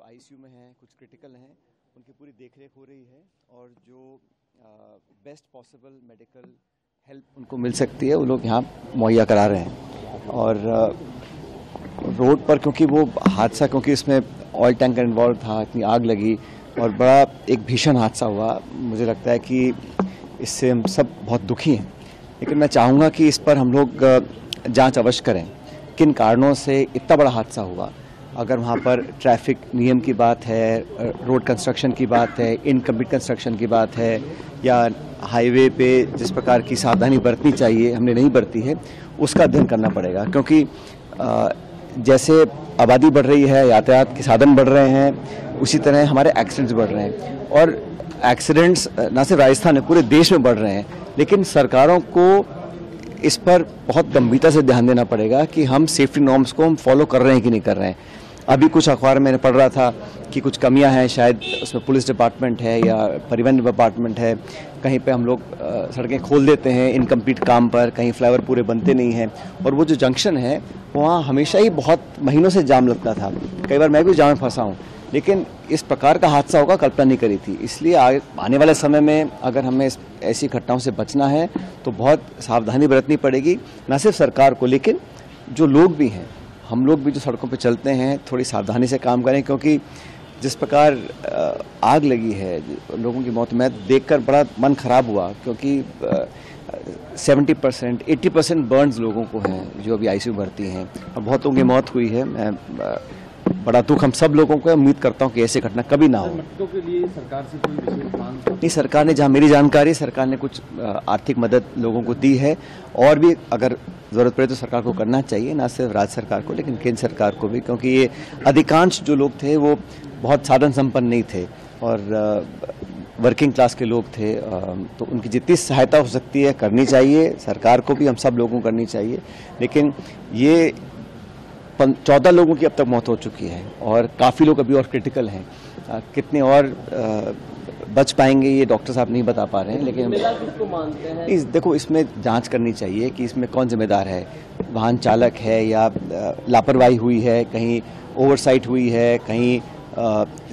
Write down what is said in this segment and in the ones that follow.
जो आईसीयू में हैं, कुछ क्रिटिकल हैं, उनकी पूरी देखरेख हो रही है और जो बेस्ट पॉसिबल मेडिकल हेल्प उनको मिल सकती है वो लोग यहाँ मुहैया करा रहे हैं। और रोड पर क्योंकि वो हादसा, क्योंकि इसमें ऑयल टैंकर इन्वॉल्व था, इतनी आग लगी और बड़ा एक भीषण हादसा हुआ, मुझे लगता है कि इससे हम सब बहुत दुखी हैं। लेकिन मैं चाहूँगा कि इस पर हम लोग जांच अवश्य करें, किन कारणों से इतना बड़ा हादसा हुआ। अगर वहाँ पर ट्रैफिक नियम की बात है, रोड कंस्ट्रक्शन की बात है, इनकम्प्लीट कंस्ट्रक्शन की बात है, या हाईवे पे जिस प्रकार की सावधानी बरतनी चाहिए हमने नहीं बरती है, उसका अध्ययन करना पड़ेगा। क्योंकि जैसे आबादी बढ़ रही है, यातायात के साधन बढ़ रहे हैं, उसी तरह हमारे एक्सीडेंट्स बढ़ रहे हैं। और एक्सीडेंट्स न सिर्फ राजस्थान में, पूरे देश में बढ़ रहे हैं। लेकिन सरकारों को इस पर बहुत गंभीरता से ध्यान देना पड़ेगा कि हम सेफ्टी नॉर्म्स को हम फॉलो कर रहे हैं कि नहीं कर रहे हैं। अभी कुछ अखबार में मैंने पढ़ रहा था कि कुछ कमियां हैं, शायद उसमें पुलिस डिपार्टमेंट है या परिवहन डिपार्टमेंट है, कहीं पे हम लोग सड़कें खोल देते हैं इनकम्प्लीट काम पर, कहीं फ्लाईओवर पूरे बनते नहीं हैं। और वो जो जंक्शन है वहाँ हमेशा ही बहुत महीनों से जाम लगता था, कई बार मैं भी जाम में फंसा हूँ। लेकिन इस प्रकार का हादसा होगा कल्पना नहीं करी थी। इसलिए आने वाले समय में अगर हमें ऐसी घटनाओं से बचना है तो बहुत सावधानी बरतनी पड़ेगी, न सिर्फ सरकार को लेकिन जो लोग भी हैं, हम लोग भी जो सड़कों पर चलते हैं थोड़ी सावधानी से काम करें। क्योंकि जिस प्रकार आग लगी है, लोगों की मौत, मैं देखकर बड़ा मन खराब हुआ। क्योंकि 70% 80% बर्न्स लोगों को हैं जो अभी आईसीयू भर्ती हैं और बहुत लोगों की मौत हुई है। मैं बड़ा दुख हम सब लोगों को, उम्मीद करता हूं कि ऐसी घटना कभी ना हो। मृतकों के लिए सरकार से कोई विशेष मांग? नहीं, सरकार ने, जहां मेरी जानकारी, सरकार ने कुछ आर्थिक मदद लोगों को दी है। और भी अगर जरूरत पड़े तो सरकार को करना चाहिए, ना सिर्फ राज्य सरकार को लेकिन केंद्र सरकार को भी। क्योंकि ये अधिकांश जो लोग थे वो बहुत साधन संपन्न नहीं थे और वर्किंग क्लास के लोग थे। तो उनकी जितनी सहायता हो सकती है करनी चाहिए, सरकार को भी, हम सब लोगों को करनी चाहिए। लेकिन ये 14 लोगों की अब तक मौत हो चुकी है और काफ़ी लोग अभी और क्रिटिकल हैं। कितने और बच पाएंगे ये डॉक्टर साहब नहीं बता पा रहे हैं। लेकिन किसको मानते हैं? देखो, इसमें जांच करनी चाहिए कि इसमें कौन जिम्मेदार है। वाहन चालक है या लापरवाही हुई है, कहीं ओवरसाइट हुई है, कहीं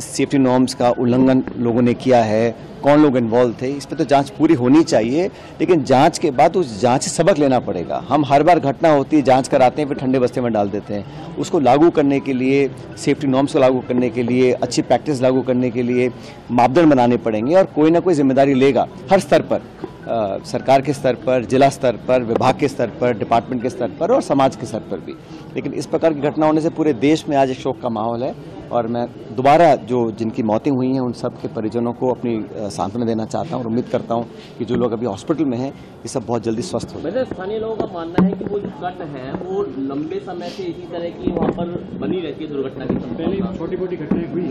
सेफ्टी नॉर्म्स का उल्लंघन लोगों ने किया है, कौन लोग इन्वॉल्व थे, इस पर तो जांच पूरी होनी चाहिए। लेकिन जांच के बाद उस जांच से सबक लेना पड़ेगा। हम हर बार घटना होती है, जांच कराते हैं, फिर ठंडे बस्ते में डाल देते हैं। उसको लागू करने के लिए, सेफ्टी नॉर्म्स को लागू करने के लिए, अच्छी प्रैक्टिस लागू करने के लिए मापदंड बनाने पड़ेंगे और कोई ना कोई जिम्मेदारी लेगा हर स्तर पर, सरकार के स्तर पर, जिला स्तर पर, विभाग के स्तर पर, डिपार्टमेंट के स्तर पर और समाज के स्तर पर भी। लेकिन इस प्रकार की घटना होने से पूरे देश में आज एक शोक का माहौल है और मैं दोबारा जो जिनकी मौतें हुई हैं उन सब के परिजनों को अपनी सांत्वना देना चाहता हूं और उम्मीद करता हूं कि जो लोग अभी हॉस्पिटल में हैं ये सब बहुत जल्दी स्वस्थ हो जाएं। स्थानीय लोगों का मानना है कि वो जो कट है वो लंबे समय से इसी तरह की वहाँ पर बनी रहती है दुर्घटना की। पहले छोटी मोटी घटनाएं हुई